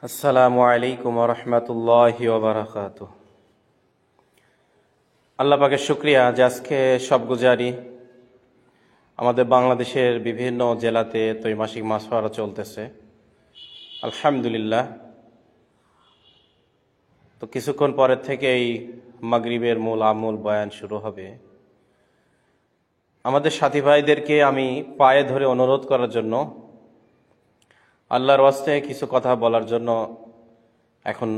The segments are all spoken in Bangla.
আসসালামু আলাইকুম ওয়া রাহমাতুল্লাহি ওয়া বারাকাতুহু। আল্লাহ পাকের শুকরিয়া যে আজকে সব গুজারি আমাদের বাংলাদেশের বিভিন্ন জেলাতে ত্রৈমাসিক মাসওয়ারা চলতেছে, আলহামদুলিল্লাহ। তো কিছুক্ষণ পরের থেকেই মাগরিবের মূল আমূল বয়ান শুরু হবে। আমাদের সাথী ভাইদেরকে আমি পায়ে ধরে অনুরোধ করার জন্য, আল্লাহর ওয়াস্তে কিছু কথা বলার জন্য, এখন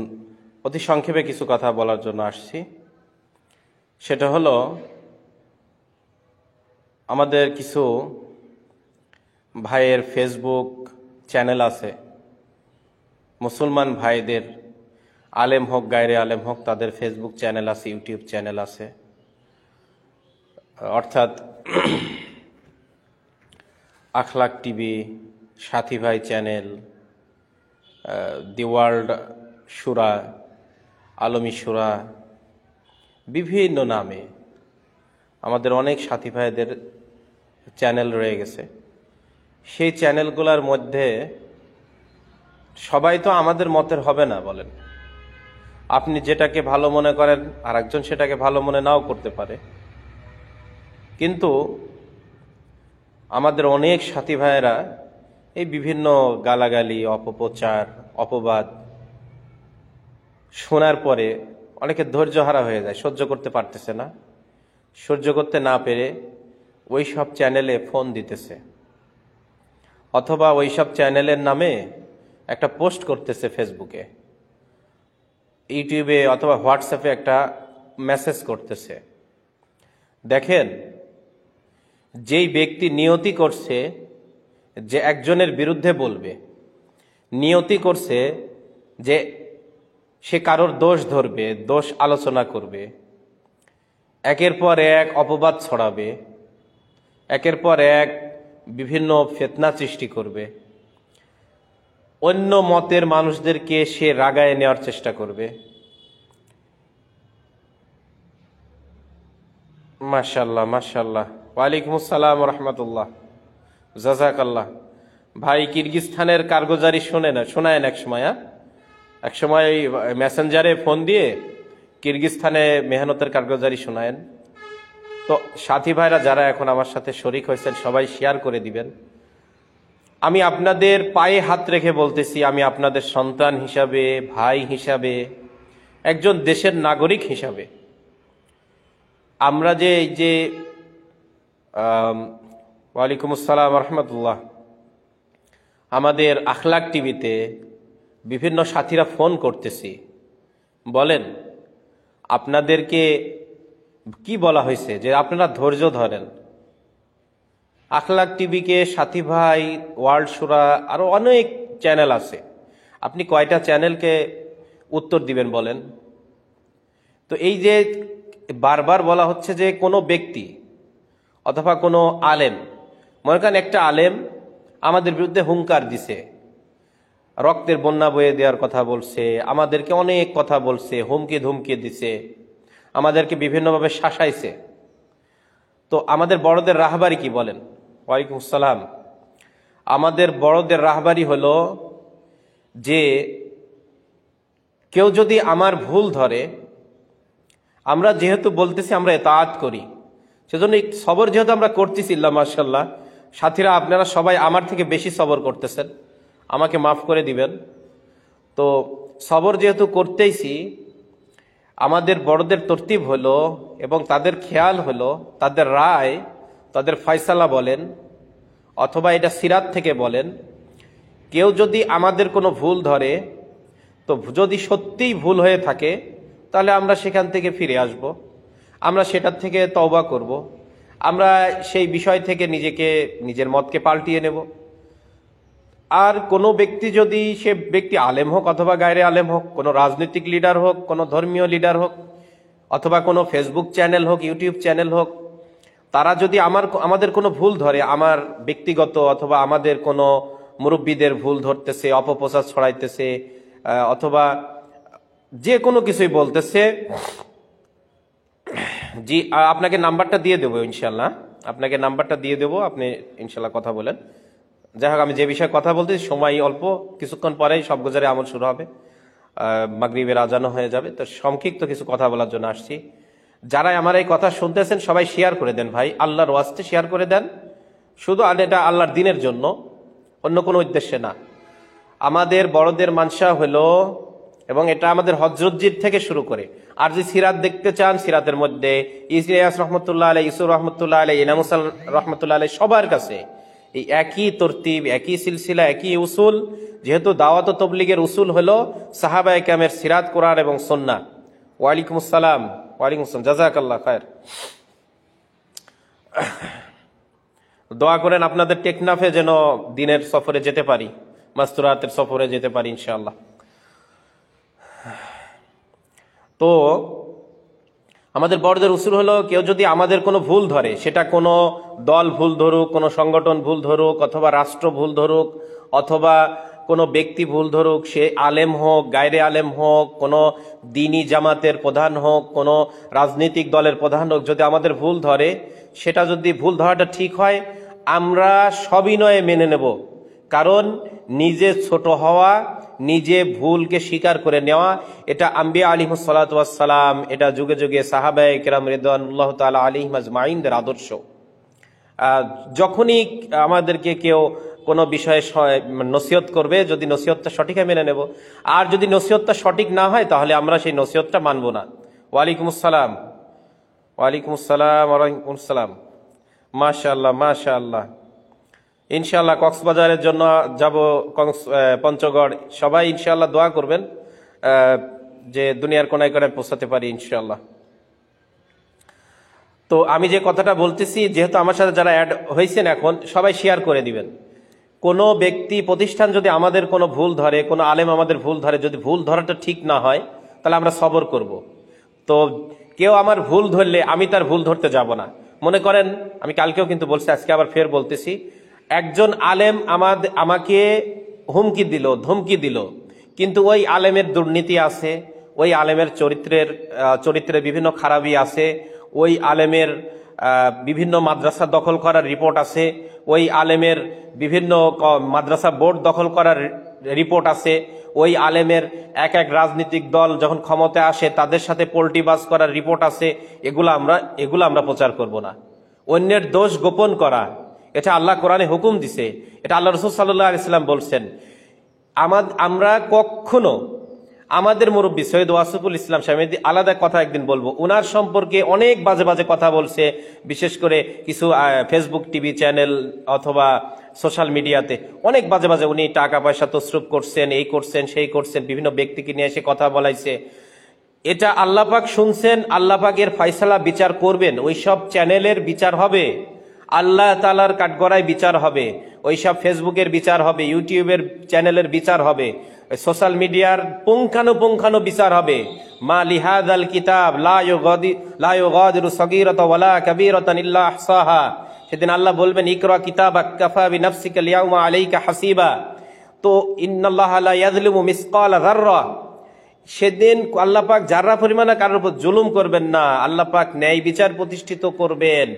অতি সংক্ষেপে কিছু কথা বলার জন্য আসছি। সেটা হলো, আমাদের কিছু ভাইয়ের ফেসবুক চ্যানেল আছে, মুসলমান ভাইদের, আলেম হোক গায়রে আলেম হোক, তাদের ফেসবুক চ্যানেল আছে, ইউটিউব চ্যানেল আছে। অর্থাৎ আখলাক টিভি, সাথী ভাই চ্যানেল, দি ওয়ার্ল্ড শুরা, আলমী শুরা, বিভিন্ন নামে আমাদের অনেক সাথী ভাইদের চ্যানেল রয়ে গেছে। সেই চ্যানেলগুলোর মধ্যে সবাই তো আমাদের মতের হবে না, বলেন। আপনি যেটাকে ভালো মনে করেন আর একজন সেটাকে ভালো মনে নাও করতে পারে। কিন্তু আমাদের অনেক সাথী ভাইয়েরা এই বিভিন্ন গালাগালি, অপপ্রচার, অপবাদ শোনার পরে অনেকে ধৈর্যহারা হয়ে যায়, সহ্য করতে পারতেছে না। সহ্য করতে না পেরে ওই সব চ্যানেলে ফোন দিতেছে, অথবা ওই সব চ্যানেলের নামে একটা পোস্ট করতেছে ফেসবুকে, ইউটিউবে অথবা হোয়াটসঅ্যাপে একটা মেসেজ করতেছে। দেখেন, যেই ব্যক্তি নিয়তি করছে যে একজনের বিরুদ্ধে বলবে, নিয়তি করছে যে সে কারোর দোষ ধরবে, দোষ আলোচনা করবে, একের পর এক অপবাদ ছড়াবে, একের পর এক বিভিন্ন ফিতনা সৃষ্টি করবে, অন্য মতের মানুষদেরকে সে রাগায় নেওয়ার চেষ্টা করবে। মাশাআল্লাহ, মাশাআল্লাহ। ওয়ালাইকুম আসসালাম ওয়া রাহমাতুল্লাহ, জাযাকাল্লাহ। ভাই কিরগিজস্তানের কারগুজারি শোনায়েন এক সময় মেসেঞ্জারে ফোন দিয়ে কিরগিজস্তানে মেহনতের কারগুজারি শোনায়েন। তো সাথী ভাইরা যারা এখন আমার সাথে শরিক হয়েছেন, সবাই শেয়ার করে দিবেন। আমি আপনাদের পায়ে হাত রেখে বলতেছি, আমি আপনাদের সন্তান হিসাবে, ভাই হিসাবে, একজন দেশের নাগরিক হিসাবে, আমরা যে এই যে ওয়ালাইকুম আসসালাম ওয়া রাহমাতুল্লাহ, আমাদের আখলাক টিভিতে বিভিন্ন সাথীরা ফোন করতেছি, বলেন আপনাদেরকে কি বলা হয়েছে যে আপনারা ধৈর্য ধরেন। আখলাক টিভিকে, সাথী ভাই, ওয়ার্ল্ড শুরা, আরো অনেক চ্যানেল আছে, আপনি কয়টা চ্যানেলকে উত্তর দিবেন বলেন? তো এই যে বারবার বলা হচ্ছে যে কোনো ব্যক্তি অথবা কোনো আলেম, মনে করেন একটা আলেম আমাদের বিরুদ্ধে হুঙ্কার দিছে, রক্তের বন্যা বয়ে দেওয়ার কথা বলছে, আমাদেরকে অনেক কথা বলছে, হুমকি ধুমকি দিছে, আমাদেরকে বিভিন্নভাবে শাসাইছে। তো আমাদের বড়দের রাহবারি কি বলেন? ওয়ালাইকুম আসসালাম। আমাদের বড়দের রাহবারি হলো যে কেউ যদি আমার ভুল ধরে, আমরা যেহেতু বলতেছি আমরা ইতাআত করি, সেজন্য সবর যেহেতু আমরা করতেছি, ইল্লাহ মাশাআল্লাহ, সাথীরা আপনারা সবাই আমার থেকে বেশি সবর করতেছেন, আমাকে মাফ করে দিবেন। তো সবর যেহেতু করতেইছি, আমাদের বড়দের তরতিব হলো এবং তাদের খেয়াল হলো, তাদের রায়, তাদের ফয়সালা বলেন অথবা এটা সিরাত থেকে বলেন, কেউ যদি আমাদের কোনো ভুল ধরে, তো যদি সত্যিই ভুল হয়ে থাকে তাহলে আমরা সেখান থেকে ফিরে আসব, আমরা সেটার থেকে তওবা করব, আমরা সেই বিষয় থেকে নিজের মতকে পাল্টিয়ে নেব। আর কোনো ব্যক্তি যদি, সে ব্যক্তি আলেম হোক অথবা গায়রে আলেম হোক, কোনো রাজনৈতিক লিডার হোক, কোনো ধর্মীয় লিডার হোক, অথবা কোনো ফেসবুক চ্যানেল হোক, ইউটিউব চ্যানেল হোক, তারা যদি আমাদের কোনো ভুল ধরে, আমার ব্যক্তিগত অথবা আমাদের কোনো মুরব্বীদের ভুল ধরতেছে, অপপ্রচার ছড়াইতেছে, অথবা যে কোনো কিছুই বলতেছে, জি আপনাকে নাম্বারটা দিয়ে দেবো ইনশাল্লাহ, আপনাকে নাম্বারটা দিয়ে দেবো, আপনি ইনশাল্লাহ কথা বলেন। যাই হোক, আমি যে বিষয়ে কথা বলতে সময় অল্প, কিছুক্ষণ পরেই সব গুজারে আমল শুরু হবে, মাগরিবের আজানও হয়ে যাবে। তো সংক্ষিপ্ত কিছু কথা বলার জন্য আসছি। যারা আমার এই কথা শুনতেছেন সবাই শেয়ার করে দেন ভাই, আল্লাহর ওয়াস্তে শেয়ার করে দেন। শুধু এটা আল্লাহর দিনের জন্য, অন্য কোনো উদ্দেশ্যে না। আমাদের বড়দের মানসা হলো, এবং এটা আমাদের হজরতজির থেকে শুরু করে, আর যদি সিরাত দেখতে চান, সিরাতের মধ্যে ইলিয়াস রহমতুল্লাহ আলাই, ইউসুফ রহমতুল্লাহ আলাই, ইনামুসাল রহমতুল্লাহ আলাই, সবার কাছে এই একই তরতিব, একই সিলসিলা, একই উসুল। যেহেতু দাওয়াত ও তবলিগের উসুল হলো সাহাবায়ে কেরামের সিরাত, কোরআন এবং সুন্নাহ। ওয়ালাইকুম আসসালাম। ওয়ালাইকুম আসসালাম, জাযাকাল্লাহ খায়ের। দোয়া করেন আপনাদের টেকনাফে যেন দিনের সফরে যেতে পারি, মাস্তুরাতের সফরে যেতে পারি ইনশাআল্লাহ। তো আমাদের বড়দের উসুল হলো, কেউ যদি আমাদের কোনো ভুল ধরে, সেটা কোনো দল ভুল ধরুক, কোনো সংগঠন ভুল ধরুক, অথবা রাষ্ট্র ভুল ধরুক, অথবা কোনো ব্যক্তি ভুল ধরুক, সে আলেম হোক, গায়রে আলেম হোক, কোনো দিনী জামাতের প্রধান হোক, কোনো রাজনৈতিক দলের প্রধান হোক, যদি আমাদের ভুল ধরে, সেটা যদি ভুল ধরাটা ঠিক হয়, আমরা সবিনয়ে মেনে নেব। কারণ নিজে ছোট হওয়া, নিজে ভুলকে স্বীকার করে নেওয়া, এটা আম্বিয়া আলাইহিস সালাতু ওয়াস সালাম, এটা যুগে যুগে সাহাবায়ে কেরাম রিদওয়ানুল্লাহ তাআলা আলাইহিম আজমাইনদের আদর্শ। যখনই আমাদেরকে কেউ কোনো বিষয়ে নসিহত করবে, যদি নসিহতটা সঠিক হয় মেনে নেব, আর যদি নসিহতটা সঠিক না হয় তাহলে আমরা সেই নসিহতটা মানব না। ওয়ালাইকুম আসসালাম। ওয়ালাইকুম আসসালাম। ওয়ালাইকুম আসসালাম। মাশাআল্লাহ, মাশাআল্লাহ। ইনশাআল্লাহ কক্সবাজারের জন্য যাব, পঞ্চগড়। সবাই ইনশাআল্লাহ দোয়া করবেন যে দুনিয়ার কোনায় কোনায় পৌঁছাতে পারি ইনশাআল্লাহ। তো আমি যে কথাটা বলতেছি, যেহেতু আমার সাথে যারা অ্যাড হয়েছেন এখন, সবাই শেয়ার করে দিবেন। কোনো ব্যক্তি প্রতিষ্ঠান যদি আমাদের কোনো ভুল ধরে, কোনো আলেম আমাদের ভুল ধরে, যদি ভুল ধরাটা ঠিক না হয় তাহলে আমরা সবর করব। তো কেউ আমার ভুল ধরলে আমি তার ভুল ধরতে যাব না। মনে করেন, আমি কালকেও কিন্তু বলছি, আজকে আবার ফের বলতেছি, একজন আলেম আমাকে হুমকি দিল, ধমকি দিল, কিন্তু ওই আলেমের দুর্নীতি আছে, ওই আলেমের চরিত্রে বিভিন্ন খারাপি আছে, ওই আলেমের বিভিন্ন মাদ্রাসা দখল করার রিপোর্ট আছে, ওই আলেমের বিভিন্ন মাদ্রাসা বোর্ড দখল করার রিপোর্ট আছে, ওই আলেমের এক এক রাজনৈতিক দল যখন ক্ষমতায় আসে তাদের সাথে পোল্টিবাজ করার রিপোর্ট আছে। এগুলো আমরা প্রচার করব না। অন্যের দোষ গোপন করা, এটা আল্লাহ কোরআনে হুকুম দিছে, এটা আল্লাহ রাসূল সাল্লাল্লাহু আলাইহি ওয়াসাল্লাম বলছেন। আমরা কখনো আমাদের মুরব্বী সৈয়দ ওয়াসিফুল ইসলাম সাহেব, আলাদা কথা একদিন বলবো, উনার সম্পর্কে অনেক বাজে বাজে কথা বলছে, বিশেষ করে কিছু ফেসবুক টিভি চ্যানেল অথবা সোশ্যাল মিডিয়াতে অনেক বাজে বাজে, উনি টাকা পয়সা তসরুপ করছেন, এই করছেন, সেই করছেন, বিভিন্ন ব্যক্তিকে নিয়ে এসে কথা বলাইছে। এটা আল্লাহ পাক শুনছেন, আল্লাহ পাক এর ফয়সালা বিচার করবেন। ওই সব চ্যানেলের বিচার হবে, আল্লাহ তাআলার কাঠগড়ায় বিচার হবে, ওইসব ফেসবুকের বিচার হবে, ইউটিউবের চ্যানেলের বিচার হবে, সোশ্যাল মিডিয়ার পুঙ্খানুপুঙ্খানু বিচার হবে। মা লিহাযাল কিতাব লা ইউগাদিরু সগীরাতান ওয়ালা কাবীরাতান ইল্লা আহসাহা। সেদিন আল্লাহ বলবেন, ইকরা কিতাবাক কাফা বিনাফসিকা ইয়াউমা আলাইকা হাসিবা। তো ইন্নাল্লাহা লা ইয়াযলিমু মিসকালা যাররা। সেদিন আল্লাহ পাক যারা পরিমাণে কারোর উপর জুলুম করবেন না, আল্লাহ পাক ন্যায় বিচার প্রতিষ্ঠিত করবেন।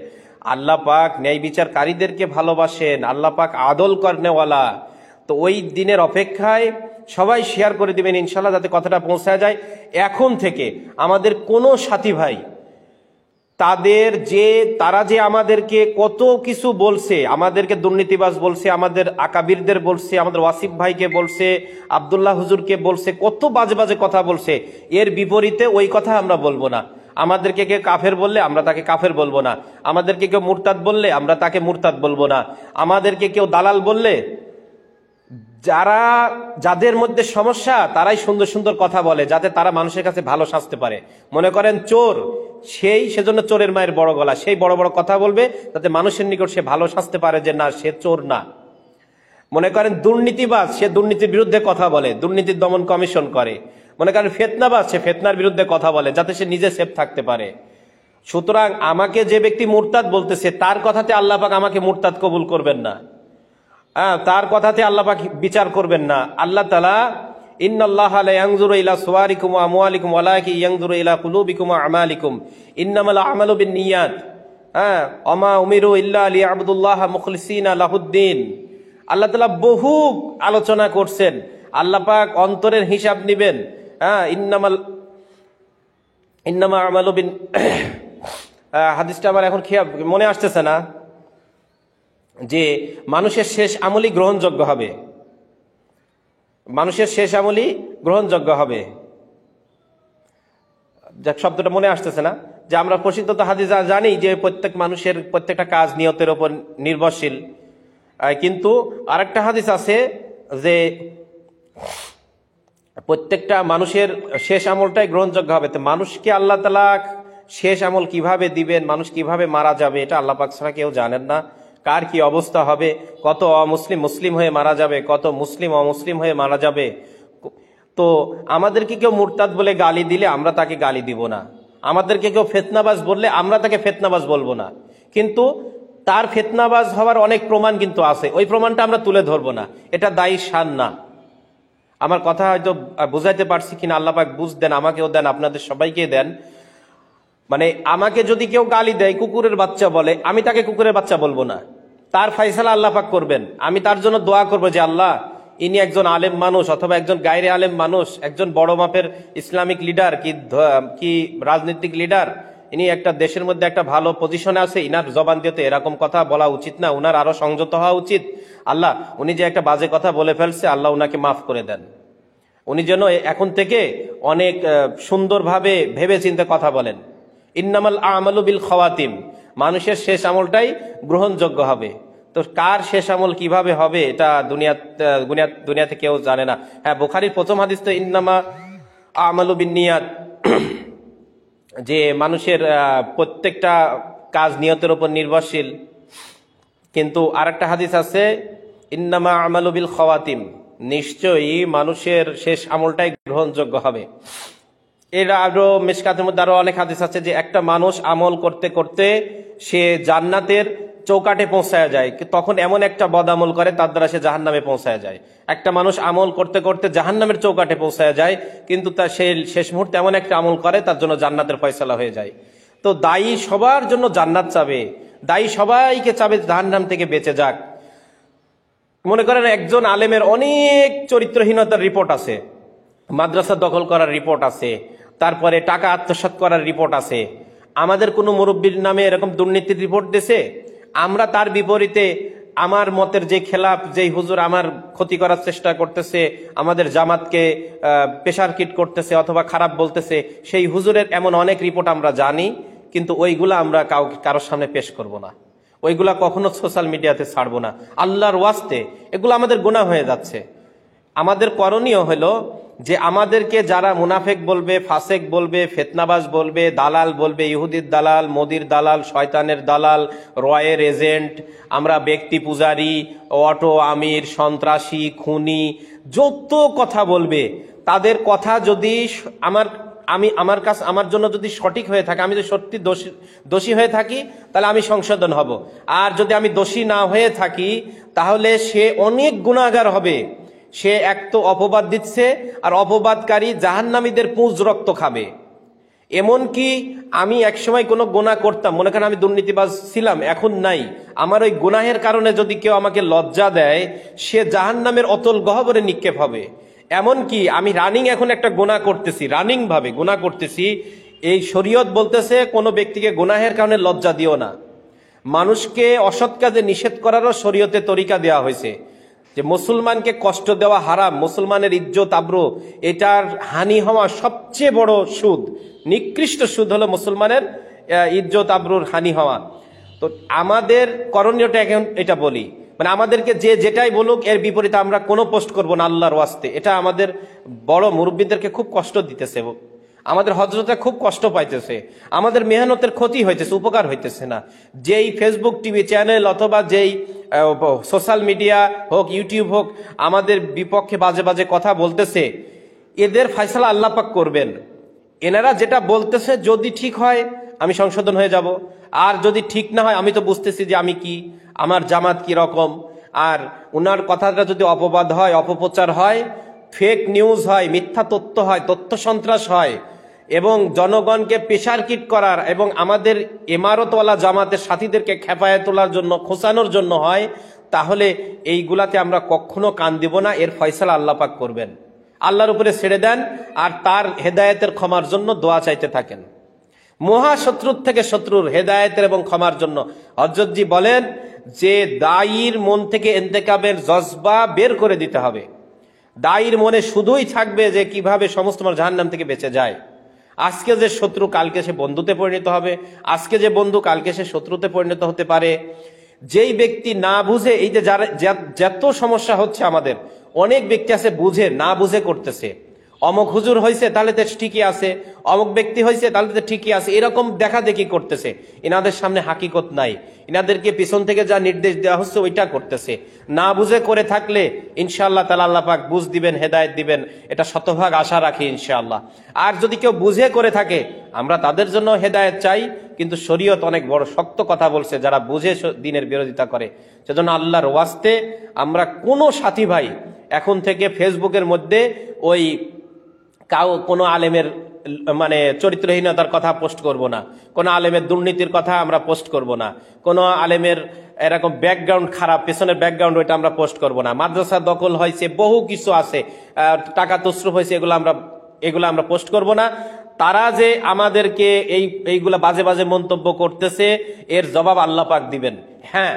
আল্লাহ পাক ন্যায় বিচারকারীদেরকে ভালোবাসেন, আল্লাহ পাক আদল করনেওয়ালা। তো ওই দিনের অপেক্ষায় সবাই শেয়ার করে দিবেন ইনশাআল্লাহ, যাতে কথাটা পৌঁছায় যায়। এখন থেকে আমাদের কোনো সাথী ভাই তারা যে আমাদেরকে কত কিছু বলছে, আমাদেরকে দুর্নীতিবাজ বলছে, আমাদের আকাবিরদের বলছে, আমাদের ওয়াসিফ ভাইকে বলছে, আব্দুল্লাহ হুজুরকে বলছে, কত বাজে বাজে কথা বলছে, এর বিপরীতে ওই কথা আমরা বলবো না। আমাদেরকে কেউ কাফের বললে আমরা তাকে কাফের বলবো না, আমাদেরকে কেউ মুরতাদ বললে আমরা তাকে মুরতাদ বলবো না, আমাদেরকে কেউ দালাল বললে, যাদের মধ্যে সমস্যা তারাই সুন্দর সুন্দর কথা বলে, যাতে তারা মানুষের কাছে ভালো সাজতে পারে। মনে করেন চোর, সেজন্য চোরের মায়ের বড় গলা, সেই বড় বড় কথা বলবে যাতে মানুষের নিকট সে ভালো সাজতে পারে যে না, সে চোর না। মনে করেন দুর্নীতিবাজ, সে দুর্নীতির বিরুদ্ধে কথা বলে, দুর্নীতির দমন কমিশন করে। মনে করেন ফিতনাবাজ, সে ফিতনার বিরুদ্ধে কথা বলে যাতে সে নিজে সেফ থাকতে পারে। সুতরাং আমাকে যে ব্যক্তি মুরতাদ বলতেছে, তার কথাতে আল্লাহ পাক আমাকে মুরতাদ কবুল করবেন না, তার কথাতে আল্লাহ পাক বিচার করবেন না। আল্লাহ তাআলা ইন্নাল্লাহা লা ইয়ানজুরু ইলা সুওয়ারিকুম ওয়া আমওয়ালিকুম ওয়ালাকিন ইয়ানজুরু ইলা কুলুবিকুম ওয়া আমালিকুম ইন্নামাল আমালু বিন্নিয়াত ওয়া মা উমিরু ইল্লা লিয়াবুদুল্লাহা মুখলিসিনা লাহুদ্দিন। আল্লাহ তাআলা বহু আলোচনা করছেন। আল্লাহ পাক অন্তরের হিসাব নিবেন। ইন্নামা আমালু বিন হাদিসটা আমার এখন মনে আসতেছে না, যে মানুষের শেষ আমলই গ্রহণযোগ্য হবে, মানুষের শেষ আমলই গ্রহণযোগ্য হবে। যাক, শব্দটা মনে আসতেছে না। যে আমরা প্রসিদ্ধ হাদিস জানি যে প্রত্যেক মানুষের প্রত্যেকটা কাজ নিয়তের উপর নির্ভরশীল, কিন্তু আরেকটা হাদিস আছে যে প্রত্যেকটা মানুষের শেষ আমলটাই গ্রহণযোগ্য হবে। তো মানুষকে আল্লাহ তাআলা শেষ আমল কিভাবে দিবেন, মানুষ কিভাবে মারা যাবে, এটা আল্লাহ পাক ছাড়া কেউ জানেন না। কার কি অবস্থা হবে, কত অমুসলিম মুসলিম হয়ে মারা যাবে, কত মুসলিম অমুসলিম হয়ে মারা যাবে। তো আমাদেরকে কেউ মুরতাদ বলে গালি দিলে আমরা তাকে গালি দিব না, আমাদেরকে কেউ ফিতনাবাজ বললে আমরা তাকে ফিতনাবাজ বলবো না, কিন্তু তার ফিতনাবাজ হওয়ার অনেক প্রমাণ কিন্তু আছে, ওই প্রমাণটা আমরা তুলে ধরবো না। এটা দায়ী শান না। আমার কথা হয়তো বুঝাইতে পারছি কিনা, আল্লাহ পাক বুঝ দেন, আমাকেও দেন, আপনাদের সবাইকে দেন। মানে আমাকে যদি কেউ গালি দেয়, কুকুরের বাচ্চা বলে, আমি তাকে কুকুরের বাচ্চা বলবো না, তার ফায়সালা আল্লাহ পাক করবেন। আমি তার জন্য দোয়া করবো যে আল্লাহ, ইনি একজন আলেম মানুষ অথবা একজন গায়রে আলেম মানুষ, একজন বড় মাপের ইসলামিক লিডার কি রাজনৈতিক লিডার, ইনি একটা দেশের মধ্যে একটা ভালো পজিশনে আছে, ইনার জবান দিয়ে তো এরকম কথা বলা উচিত না, উনার আরো সংযত হওয়া উচিত। আল্লাহ, উনি যে একটা বাজে কথা বলে ফেলছে, আল্লাহ উনাকে মাফ করে দেন। উনি যেন এখন থেকে অনেক সুন্দরভাবে ভেবে চিন্তে কথা বলেন। ইন্নামাল আমালু বিল খাওয়াতিম, মানুষের শেষ আমলটাই গ্রহণযোগ্য হবে। তো কার শেষ আমল কিভাবে হবে এটা দুনিয়াতে কেউ জানে না। হ্যাঁ, বুখারীর প্রথম হাদিস তো ইন্নামা আমালু বিন্নিয়াত, যে মানুষের প্রত্যেকটা কাজ নিয়তের উপর নির্ভরশীল। কিন্তু আরেকটা হাদিস আছে ইন্নামা আমালু বিল খাওয়াতিম, নিশ্চয়ই মানুষের শেষ আমলটাই গ্রহণযোগ্য হবে। এর আরো মিশকাতের মধ্যে আরো অনেক হাদিস আছে যে একটা মানুষ আমল করতে করতে সে জান্নাতের চৌকাঠে পৌঁছায় যায়, তখন এমন একটা বদ আমল করে তার দ্বারা সে জাহান্নামে পৌঁছায় যায়। একটা মানুষ আমল করতে করতে জাহান্নামের চৌকাঠে পৌঁছায় যায়, কিন্তু তার সে শেষ মুহূর্তে এমন একটা আমল করে তার জন্য জান্নাতের ফয়সালা হয়ে যায়। তো দায়ী সবার জন্য জান্নাত চাবে, দায়ী সবাইকে চাবে জাহান্নাম থেকে বেঁচে যাক। মনে করেন একজন আলেমের অনেক চরিত্রহীনতার রিপোর্ট আছে, মাদ্রাসা দখল করার রিপোর্ট আছে, তারপরে টাকা আত্মসাৎ করার রিপোর্ট আছে। আমাদের কোনো মুরব্বীর নামে এরকম দুর্নীতির রিপোর্ট দিছে, আমরা তার বিপরীতে আমার মতের যে খেলাফ, যেই হুজুর আমার ক্ষতি করার চেষ্টা করতেছে, আমাদের জামাতকে প্রেশার কিট করতেছে অথবা খারাপ বলতেছে, সেই হুজুরের এমন অনেক রিপোর্ট আমরা জানি, কিন্তু ওইগুলা আমরা কারোর সামনে পেশ করব না, ওইগুলা কখনো সোশ্যাল মিডিয়াতে ছাড়বো না। আল্লাহর ওয়াস্তে এগুলো আমাদের গুনাহ হয়ে যাচ্ছে। আমাদের করণীয় হলো যে আমাদেরকে যারা মুনাফেক বলবে, ফাসেক বলবে, ফিতনাবাজ বলবে, দালাল বলবে, ইহুদির দালাল, মোদির দালাল, শয়তানের দালাল, রয়ের এজেন্ট, আমরা ব্যক্তি পূজারি, অটো আমির, সন্ত্রাসী, খুনি, যত কথা বলবে, তাদের কথা যদি আমার জন্য যদি সঠিক হয়ে থাকে, আমি যদি সত্যি দোষী হয়ে থাকি, তাহলে আমি সংশোধন হব। আর যদি আমি দোষী না হয়ে থাকি, তাহলে সে অনেক গুনাহগার হবে। সে এক তো অপবাদ দিচ্ছে, আর অপবাদকারী জাহান্নামীদের পুঁজ রক্ত খাবে। এমনকি আমি একসময় কোনো গুনাহ করতাম, মনে করেন আমি দুর্নীতিবাজ ছিলাম, এখন নাই, আমার ওই গুনাহের কারণে যদি কেউ আমাকে লজ্জা দেয়, সে জাহান্নামের অতল গহ্বরে নিক্ষেপ হবে। এমনকি আমি রানিং এখন একটা গুনাহ করতেছি, রানিং ভাবে গুনাহ করতেছি, এই শরীয়ত বলতেছে কোনো ব্যক্তিকে গুনাহের কারণে লজ্জা দিও না। মানুষকে অসৎ কাজে নিষেধ করারও শরীয়তে তরিকা দেওয়া হয়েছে, যে মুসলমানকে কষ্ট দেওয়া হারাম, মুসলমানের ইজ্জত আবরু এটার হানি হওয়া সবচেয়ে বড় সুদ, নিকৃষ্ট সুদ হলো মুসলমানের ইজ্জত আবরুর হানি হওয়া। তো আমাদের করণীয়টা এখন এটা বলি, মানে আমাদেরকে যে যেটাই বলুক এর বিপরীতে আমরা কোনো পোস্ট করব না আল্লাহর ওয়াস্তে। এটা আমাদের বড় মুরব্বীদেরকে খুব কষ্ট দিতেছে, আমাদের হযরতরা খুব কষ্ট পাইতেছে, আমাদের মেহনতের ক্ষতি হইতেছে, উপকার হইতেছে না। যেই ফেসবুক টিভি চ্যানেল অথবা যেই সোশ্যাল মিডিয়া হোক, ইউটিউব হোক, আমাদের বিপক্ষে বাজে বাজে কথা বলতেছে, এদের ফয়সালা আল্লাহ পাক করবেন। এনারা যেটা বলতেছে যদি ঠিক হয় আমি সংশোধন হয়ে যাব, আর যদি ঠিক না হয় আমি তো বুঝতেছি যে আমি কি, আমার জামাত কি রকম। আর ওনার কথাটা যদি অপবাদ হয়, অপপ্রচার হয়, ফেক নিউজ হয়, মিথ্যা তথ্য হয়, তথ্য সন্ত্রাস হয়, এবং জনগণকে প্রেশার কিট করার এবং আমাদের ইমারতওয়ালা জামাতের সাথীদেরকে খেপায় তোলার জন্য, খোঁচানোর জন্য হয়, তাহলে এইগুলাতে আমরা কখনো কান দিব না। এর ফয়সালা আল্লাহ পাক করবেন। আল্লাহর উপরে ছেড়ে দেন আর তার হেদায়েতের ক্ষমার জন্য দোয়া চাইতে থাকেন। মহাশত্রুর থেকে শত্রুর হেদায়েতের এবং ক্ষমার জন্য হযরতজি বলেন যে দায়ীর মন থেকে ইন্তেকাবের জজবা বের করে দিতে হবে। দায়ীর মনে শুধুই থাকবে যে কিভাবে সমস্ত মানুষ জাহান্নাম থেকে বেঁচে যায়। আজকে যে শত্রু কালকে সে বন্ধুতে পরিণত হবে, আজকে যে বন্ধু কালকে সে শত্রুতে পরিণত হতে পারে। যেই ব্যক্তি না বুঝে, এই যে যারা যত সমস্যা হচ্ছে আমাদের, অনেক ব্যক্তি আছে বুঝে না বুঝে করতেছে। অমুক হুজুর হয়েছে তাহলে তো ঠিকই আছে, অমুক ব্যক্তি হয়েছে তাহলে তো ঠিকই আছে, এরকম দেখা দেখি করতেছে। এনাদের সামনে হাকিকত নাই, এনাদেরকে পিছন থেকে যা নির্দেশ দেওয়া হচ্ছে ওইটা করতেছে। না বুঝে করে থাকলে ইনশাআল্লাহ তাআলা আল্লাহ পাক বুঝ দিবেন, হেদায়েত দিবেন, এটা শতভাগ আশা রাখি ইনশাআল্লাহ। আর যদি কেউ বুঝে করে থাকে, আমরা তাদের জন্য হেদায়েত চাই, কিন্তু শরীয়ত অনেক বড় শক্ত কথা বলছে যারা বুঝে দিনের বিরোধিতা করে। সেজন্য আল্লাহর ওয়াস্তে আমরা কোনো সাথী ভাই এখন থেকে ফেসবুকের মধ্যে ওই কোনো আলেমের মানে চরিত্রহীনতার কথা পোস্ট করব না, কোনো আলেমের দুর্নীতির কথা আমরা পোস্ট করব না, কোনো আলেমের এরকম ব্যাকগ্রাউন্ড খারাপ, পেছনের ব্যাকগ্রাউন্ড ওইটা আমরা পোস্ট করব না। মাদ্রাসা দখল হয়েছে, বহু কিছু আছে, টাকা তসরুফ হয়েছে, এগুলো আমরা পোস্ট করব না। তারা যে আমাদেরকে এইগুলা বাজে বাজে মন্তব্য করতেছে, এর জবাব আল্লাহ পাক দিবেন। হ্যাঁ,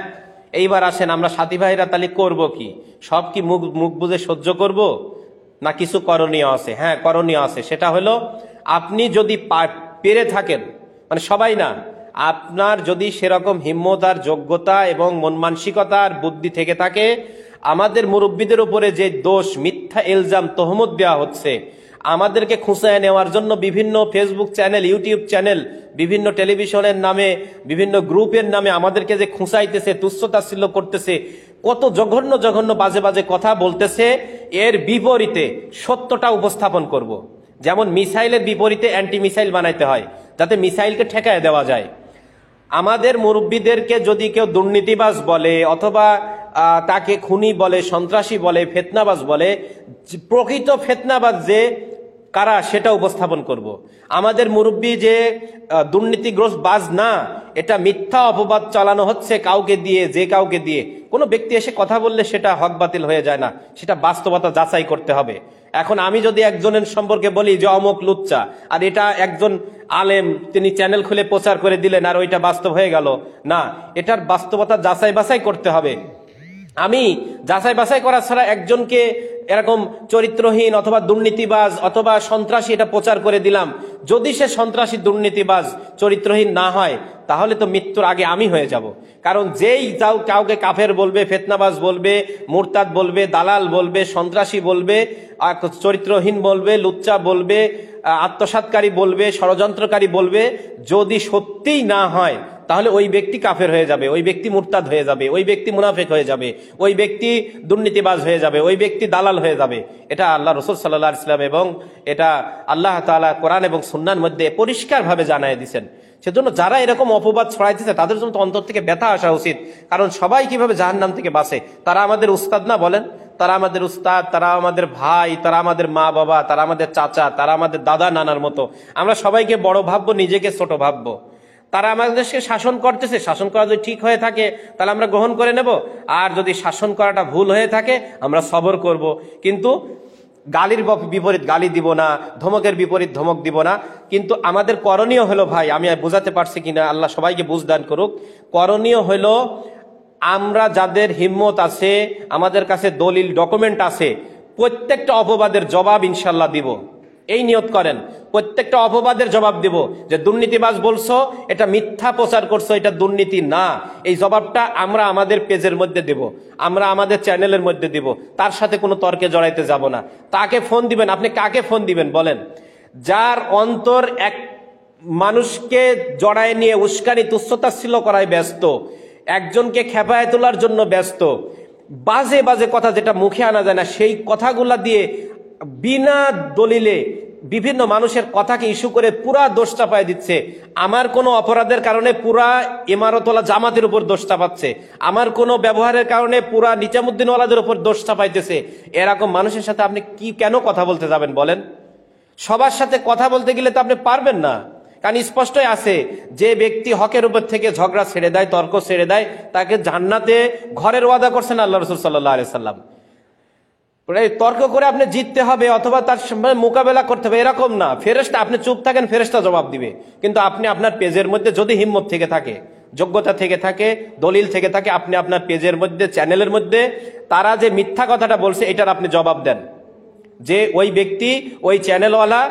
এইবার আসেন আমরা সাথী ভাইরা তাহলে করব কি? সব কি মুখ বুঝে সহ্য করব, না কিছু করণীয় আছে? হ্যাঁ, করণীয় আছে। সেটা হলো, আপনি যদি পেরে থাকেন, মানে সবাই না, আপনার যদি সেরকম হিম্মত আর যোগ্যতা এবং মন মানসিকতা আর বুদ্ধি থেকে থাকে, আমাদের মুরব্বীদের উপরে যে দোষ, মিথ্যা ইলজাম, তহমত দেওয়া হচ্ছে, আমাদেরকে খুঁচায় নেওয়ার জন্য বিভিন্ন ফেসবুক চ্যানেল, ইউটিউব চ্যানেল, বিভিন্ন টেলিভিশনের নামে, বিভিন্ন গ্রুপের নামে আমাদেরকে যে খুঁচাইতেছে, তুচ্ছতাচ্ছিল্য করতেছে, কত জঘন্য জঘন্য বাজে বাজে কথা বলতেছে, এর বিপরীতে সত্যটা উপস্থাপন করব। যেমন মিসাইলের বিপরীতে অ্যান্টি মিসাইল বানাইতে হয়, যাতে মিসাইলকে ঠেকায় দেওয়া যায়। আমাদের মুরব্বীদেরকে যদি কেউ দুর্নীতিবাজ বলে, অথবা তাকে খুনি বলে, সন্ত্রাসী বলে, ফিতনাবাজ বলে, প্রকৃত ফিতনাবাজ যে কারা সেটা উপস্থাপন করব। আমাদের মুরব্বী যে দুর্নীতিগ্রস্ত বাজ না, এটা মিথ্যা অপবাদ চালানো হচ্ছে কাউকে দিয়ে, যে কাউকে দিয়ে। কোনো ব্যক্তি এসে কথা বললে সেটা হক বাতিল হয়ে যায় না, সেটা বাস্তবতা যাচাই করতে হবে। এখন আমি যদি একজনের সম্পর্কে বলি যে অমুক লুচ্চা, আর এটা একজন আলেম তিনি চ্যানেল খুলে প্রচার করে দিলেন আর ওইটা বাস্তব হয়ে গেল, না, এটার বাস্তবতা যাচাই বাছাই করতে হবে। আমি যাচাই বাছাই করা ছাড়া একজনকে এরকম চরিত্রহীন অথবা দুর্নীতিবাজ অথবা সন্ত্রাসী এটা প্রচার করে দিলাম, যদি সে সন্ত্রাসী, দুর্নীতিবাজ, চরিত্রহীন না হয়, তাহলে তো মৃত্যুর আগে আমি হয়ে যাব। কারণ যেই কাউকে কাফের বলবে, ফিতনাবাজ বলবে, মুরতাদ বলবে, দালাল বলবে, সন্ত্রাসী বলবে, চরিত্রহীন বলবে, লুচ্চা বলবে, আত্মসাৎকারী বলবে, ষড়যন্ত্রকারী বলবে, যদি সত্যিই না হয়, তাহলে ওই ব্যক্তি কাফের হয়ে যাবে, ওই ব্যক্তি মুরতাদ হয়ে যাবে, ওই ব্যক্তি মুনাফিক হয়ে যাবে, ওই ব্যক্তি দুর্নীতিবাজ হয়ে যাবে, ওই ব্যক্তি দালাল হয়ে যাবে। এটা আল্লাহ রাসূল সাল্লাল্লাহু আলাইহি ওয়াসাল্লাম এবং এটা আল্লাহ তাআলা কোরআন এবং সুন্নাহর মধ্যে পরিষ্কারভাবে জানায় দিয়েছেন। সেজন্য যারা এরকম অপবাদ ছড়াইতেছে তাদের জন্য তো অন্তর থেকে ব্যথা আসা উচিত। কারণ সবাই কিভাবে জাহান্নাম থেকে বাঁচে, তারা আমাদের উস্তাদ না, বলেন? তারা আমাদের উস্তাদ, তারা আমাদের ভাই, তারা আমাদের মা বাবা, তারা আমাদের চাচা, তারা আমাদের দাদা নানার মতো। আমরা সবাইকে বড় ভাববো, নিজেকে ছোট ভাববো। তারা আমাদের দেশকে শাসন করতেছে, শাসন করা যদি ঠিক হয়ে থাকে তাহলে আমরা গ্রহণ করে নেব, আর যদি শাসন করাটা ভুল হয়ে থাকে আমরা সবর করব। কিন্তু গালির বিপরীত গালি দিব না, ধমকের বিপরীত ধমক দিব না। কিন্তু আমাদের করণীয় হলো, ভাই আমি বোঝাতে পারছি কিনা, আল্লাহ সবাইকে বুঝদান করুক, করণীয় হলো আমরা যাদের হিম্মত আছে, আমাদের কাছে দলিল ডকুমেন্ট আছে, প্রত্যেকটা অপবাদের জবাব ইনশাল্লাহ দিব। এই নিয়ত করেন, প্রত্যেকটা অপবাদের জবাব দিব। যে দুর্নীতিবাজ বলছো, এটা মিথ্যা প্রচার করছো, এটা দুর্নীতি না, এই জবাবটা আমরা আমাদের পেজের মধ্যে দেব, আমরা আমাদের চ্যানেলের মধ্যে দিব। তার সাথে কোনো তর্কে জড়াইতে যাব না। তাকে ফোন দিবেন, আপনি কাকে ফোন দিবেন বলেন? যার অন্তর এক মানুষকে জড়ায় নিয়ে উস্কানি তুচ্ছতাচ্ছিল্য করায় ব্যস্ত, একজনকে খেপায় তোলার জন্য ব্যস্ত, বাজে বাজে কথা যেটা মুখে আনা যায় না সেই কথাগুলা দিয়ে বিনা দলিলে বিভিন্ন মানুষের কথাকে ইস্যু করে পুরা দোষ চাপায় দিচ্ছে। আমার কোনো অপরাধের কারণে পুরা ইমারতওয়ালা জামাতের উপর দোষ চাপাচ্ছে, আমার কোনো ব্যবহারের কারণে পুরা নিজামুদ্দিনওয়ালাদের উপর দোষ চাপাইতেছে। এরকম মানুষের সাথে আপনি কেন কথা বলতে যাবেন বলেন? সবার সাথে কথা বলতে গেলে তো আপনি পারবেন না, কারণ স্পষ্টই আছে যে ব্যক্তি হকের উপর থেকে ঝগড়া ছেড়ে দেয়, তর্ক ছেড়ে দেয়, তাকে জান্নাতে ঘরের ওয়াদা করছেন আল্লাহ রাসূল সাল্লাল্লাহু আলাইহি সাল্লাম। তর্ক করে আপনি জিততে হবে অথবা তার মোকাবেলা করতে হবে এরকম না। ফেরেশতা, আপনি চুপ থাকেন, ফেরেশতা জবাব দিবে। কিন্তু আপনি আপনার পেজের মধ্যে যদি হিম্মত থেকে থাকে, যোগ্যতা থেকে থাকে, দলিল থেকে থাকে, আপনি আপনার পেজের মধ্যে, চ্যানেলের মধ্যে তারা যে মিথ্যা কথাটা বলছে এটার আপনি জবাব দেন, যে ওই ব্যক্তি, ওই চ্যানেলওয়ালা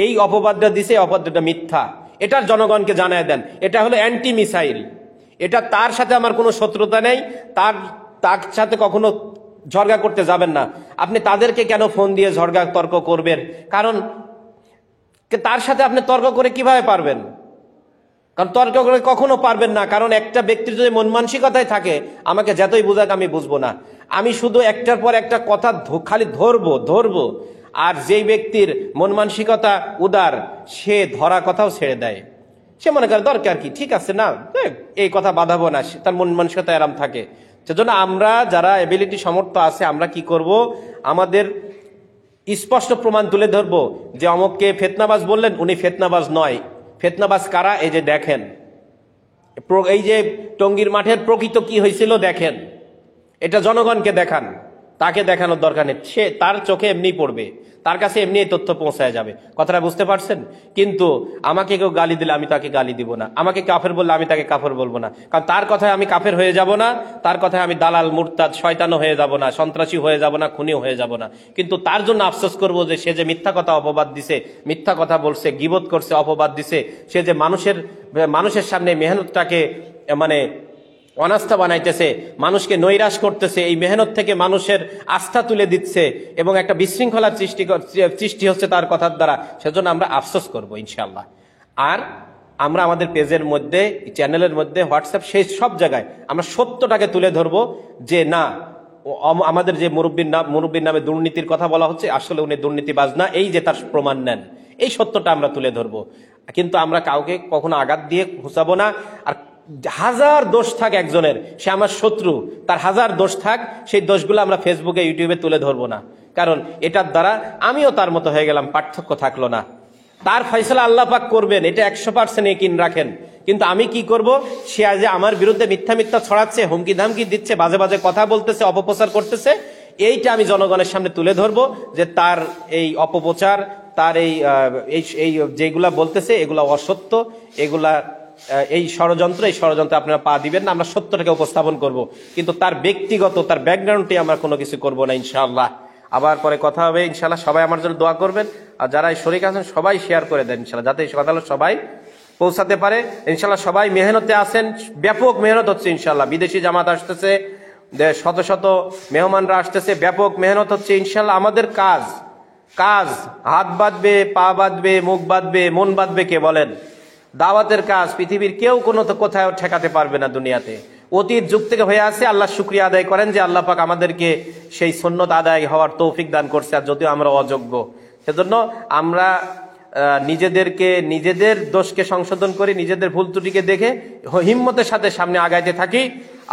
এই অপবাদটা দিছে, অপবাদটা মিথ্যা, এটার জনগণকে জানায় দেন। এটা হলো অ্যান্টি মিসাইল। এটা তার সাথে আমার কোনো শত্রুতা নেই, তার সাথে কখনো ঝগড়া করতে যাবেন না। আপনি তাদেরকে কেন ফোন দিয়ে ঝগড়া তর্ক করবেন? কারণ তার সাথে আপনি তর্ক করে কিভাবে পারবেন? কারণ তর্ক করে কখনো পারবেন না। কারণ একটা ব্যক্তির যদি মন মানসিকতায় থাকে, আমাকে যতই বুঝাক আমি বুঝবো না, আমি শুধু একটার পর একটা কথা খালি ধরবো। আর যেই ব্যক্তির মন মানসিকতা উদার, সে ধরা কথাও ছেড়ে দেয়। সে মনে করে দরকার কি, ঠিক আছে না, এই কথা বাঁধাবো না, তার মন মানসিকতা আরাম থাকে। সেজন্য আমরা যারা এবিলিটি সামর্থ্য আছে, আমরা কি করব, আমাদের স্পষ্ট প্রমাণ তুলে ধরবো যে অমুককে ফিতনাবাজ বললেন, উনি ফিতনাবাজ নয়। ফিতনাবাজ কারা? এই যে দেখেন, এই যে টঙ্গীর মাঠের প্রকৃত কি হয়েছিল দেখেন, এটা জনগণকে দেখান, তাকে দেখানোর দরকার নেই। সে তার চোখে এমনি পড়বে, তার কাছে এমনি এই তথ্য পৌঁছায় যাবে। কথাটা বুঝতে পারছেন? কিন্তু আমাকে কেউ গালি দিলে আমি তাকে গালি দিব না, আমাকে কাফের বললে আমি তাকে কাফের বলবো না। কারণ তার কথায় আমি কাফের হয়ে যাব না, তার কথায় আমি দালাল, মুরতাদ, শয়তানও হয়ে যাব না, সন্ত্রাসী হয়ে যাব না, খুনিও হয়ে যাব না। কিন্তু তার জন্য আফসোস করব যে সে যে মিথ্যা কথা অপবাদ দিছে, মিথ্যা কথা বলছে, গীবত করছে, অপবাদ দিছে, সে যে মানুষের সামনে মেহনতটাকে মানে অনাস্থা বানাইতেছে, মানুষকে নৈরাশ করতেছে, এই মেহনত থেকে মানুষের আস্থা তুলে দিচ্ছে এবং একটা বিশৃঙ্খলার সৃষ্টি হচ্ছে তার কথার দ্বারা। সেজন্য আমরা আফসোস করব ইনশাআল্লাহ। আর আমরা আমাদের পেজের মধ্যে, চ্যানেলের মধ্যে, হোয়াটসঅ্যাপ, সেই সব জায়গায় আমরা সত্যটাকে তুলে ধরবো যে না, আমাদের যে মুরব্বীর নামে দুর্নীতির কথা বলা হচ্ছে, আসলে উনি দুর্নীতিবাজ না, এই যে তার প্রমাণ নেন, এই সত্যটা আমরা তুলে ধরবো। কিন্তু আমরা কাউকে কখনো আঘাত দিয়ে ঘুষাবো না। আর হাজার দোষ থাক একজনের, সে আমার শত্রু, তার হাজার দোষ থাক, সেই দোষগুলো আমরা ফেসবুকে, ইউটিউবে তুলে ধরবো না। কারণ এটার দ্বারা আমিও তার মতো হয়ে গেলাম, পার্থক্য থাকলো না। তার ফয়সালা আল্লাহ পাক করবেন, এটা 100% ইকিন রাখেন। কিন্তু আমি কি করব, সে আজ আমার বিরুদ্ধে মিথ্যা ছড়াচ্ছে, হুমকি ধামকি দিচ্ছে, বাজে বাজে কথা বলতেছে, অপপ্রচার করতেছে, এইটা আমি জনগণের সামনে তুলে ধরবো যে তার এই অপপ্রচার, তার এই যেগুলা বলতেছে এগুলা অসত্য, এগুলা এই ষড়যন্ত্রে আপনারা পা দিবেন না। আমরা সত্যটাকে উপস্থাপন করব, কিন্তু তার ব্যক্তিগত, তার ব্যাকগ্রাউন্ডে আমরা কোনো কিছু করব না ইনশাআল্লাহ। আবার পরে কথা হবে ইনশাআল্লাহ। সবাই আমার জন্য দোয়া করবেন, আর যারা এই শরীক আছেন সবাই শেয়ার করে দেন ইনশাআল্লাহ, যাতে এই কথাগুলো সবাই পৌঁছাতে পারে ইনশাআল্লাহ। সবাই মেহনতে আছেন, ব্যাপক মেহনত হচ্ছে ইনশাআল্লাহ। বিদেশি জামাত আসতেছে, শত শত মেহমানরা আসতেছে, ব্যাপক মেহনত হচ্ছে ইনশাআল্লাহ। আমাদের কাজ হাত বাঁধবে, পা বাঁধবে, মুখ বাঁধবে, মন বাঁধবে কে বলেন? দাওয়াতের কাজ পৃথিবীর কেউ কোনো তো কোথাও ঠেকাতে পারবে না দুনিয়াতে। অতীত যুগ থেকে হয়ে আছে। আল্লাহ শুকরিয়া আদায় করেন যে আল্লাহ পাক আমাদেরকে সেই সুন্নত আদায় হওয়ার তৌফিক দান করছে, আর যদিও আমরা অযোগ্য। সেজন্য আমরা নিজেদের দোষকে সংশোধন করি, নিজেদের ভুল ত্রুটিকে দেখে হিম্মতের সাথে সামনে আগাইতে থাকি।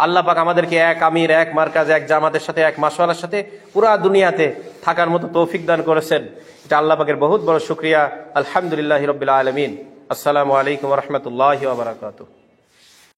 আল্লাহ পাক আমাদেরকে এক আমির, এক মার্কাজ, এক জামাতের সাথে, এক মাশওয়ালার সাথে পুরা দুনিয়াতে থাকার মতো তৌফিক দান করেছেন। এটা আল্লাহ পাকের বহুত বড় শুকরিয়া। আলহামদুলিল্লাহি রাব্বিল আলামিন। আসসালামু আলাইকুম ওয়া রাহমাতুল্লাহি ওয়া বারাকাতুহু।